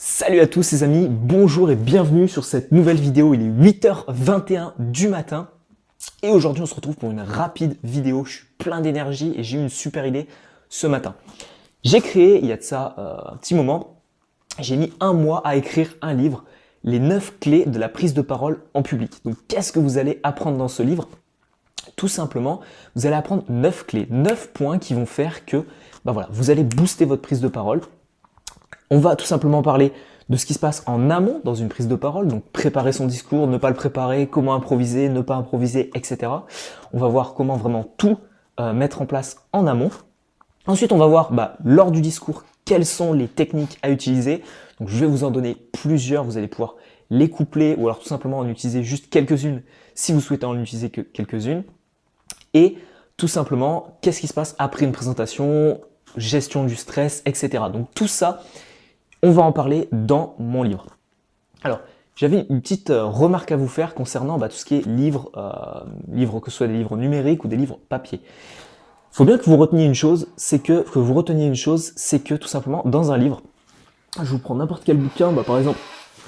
Salut à tous les amis, bonjour et bienvenue sur cette nouvelle vidéo. Il est 8h21 du matin et aujourd'hui on se retrouve pour une rapide vidéo. Je suis plein d'énergie et j'ai eu une super idée ce matin. J'ai créé, il y a de ça un petit moment, j'ai mis un mois à écrire un livre, les 9 clés de la prise de parole en public. Donc qu'est-ce que vous allez apprendre dans ce livre? Tout simplement, vous allez apprendre 9 clés, 9 points qui vont faire que vous allez booster votre prise de parole. On va tout simplement parler de ce qui se passe en amont dans une prise de parole, donc préparer son discours, ne pas le préparer, comment improviser, ne pas improviser, etc. On va voir comment vraiment tout mettre en place en amont. Ensuite, on va voir lors du discours quelles sont les techniques à utiliser. Donc, je vais vous en donner plusieurs, vous allez pouvoir les coupler ou alors tout simplement en utiliser juste quelques-unes si vous souhaitez en utiliser que quelques-unes. Et tout simplement, qu'est-ce qui se passe après une présentation, gestion du stress, etc. Donc tout ça, on va en parler dans mon livre. Alors, j'avais une petite remarque à vous faire concernant tout ce qui est livres, que ce soit des livres numériques ou des livres papier. Il faut bien que vous reteniez une chose, c'est que tout simplement dans un livre, je vous prends n'importe quel bouquin, par exemple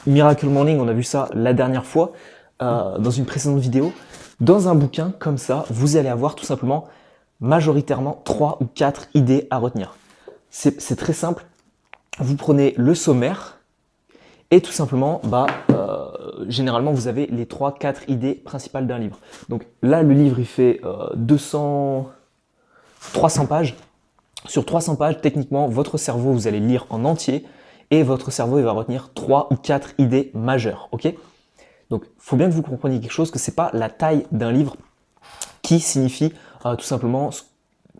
Miracle Morning, on a vu ça la dernière fois dans une précédente vidéo. Dans un bouquin comme ça, vous allez avoir tout simplement majoritairement 3 ou 4 idées à retenir. C'est très simple. Vous prenez le sommaire et tout simplement, généralement, vous avez les 3-4 idées principales d'un livre. Donc là, le livre, il fait 300 pages. Sur 300 pages, techniquement, votre cerveau, vous allez lire en entier et votre cerveau, il va retenir 3 ou 4 idées majeures. Ok ? Donc, il faut bien que vous compreniez quelque chose, que c'est pas la taille d'un livre qui signifie tout simplement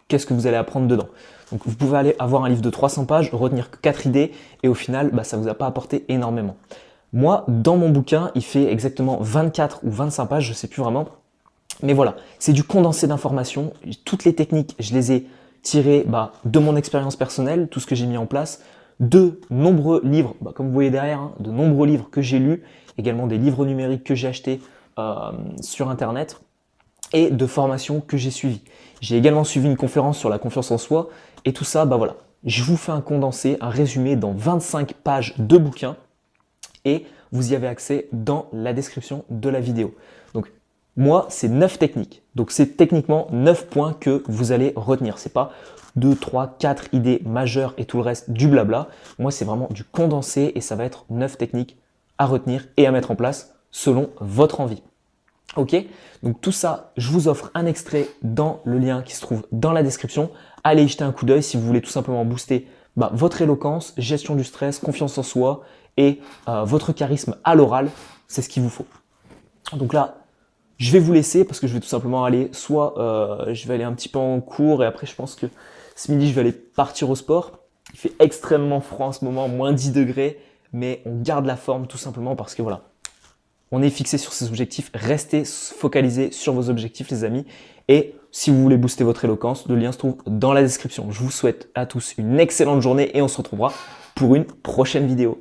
qu'est-ce que vous allez apprendre dedans. Donc vous pouvez aller avoir un livre de 300 pages, retenir que 4 idées et au final, ça ne vous a pas apporté énormément. Moi, dans mon bouquin, il fait exactement 24 ou 25 pages, je ne sais plus vraiment. Mais voilà, c'est du condensé d'informations. Toutes les techniques, je les ai tirées de mon expérience personnelle, tout ce que j'ai mis en place, de nombreux livres, comme vous voyez derrière, de nombreux livres que j'ai lus, également des livres numériques que j'ai achetés sur Internet et de formations que j'ai suivies. J'ai également suivi une conférence sur la confiance en soi et tout ça, je vous fais un condensé, un résumé dans 25 pages de bouquin et vous y avez accès dans la description de la vidéo. Donc moi, c'est 9 techniques. Donc c'est techniquement 9 points que vous allez retenir. C'est pas 2, 3, 4 idées majeures et tout le reste du blabla. Moi, c'est vraiment du condensé et ça va être 9 techniques à retenir et à mettre en place selon votre envie. Ok, donc tout ça, je vous offre un extrait dans le lien qui se trouve dans la description. Allez y jeter un coup d'œil si vous voulez tout simplement booster votre éloquence, gestion du stress, confiance en soi et votre charisme à l'oral. C'est ce qu'il vous faut. Donc là, je vais vous laisser parce que je vais tout simplement aller, je vais aller un petit peu en cours et après je pense que ce midi je vais aller partir au sport. Il fait extrêmement froid en ce moment, moins 10 degrés, mais on garde la forme tout simplement parce que voilà. On est fixé sur ses objectifs, restez focalisés sur vos objectifs les amis. Et si vous voulez booster votre éloquence, le lien se trouve dans la description. Je vous souhaite à tous une excellente journée et on se retrouvera pour une prochaine vidéo.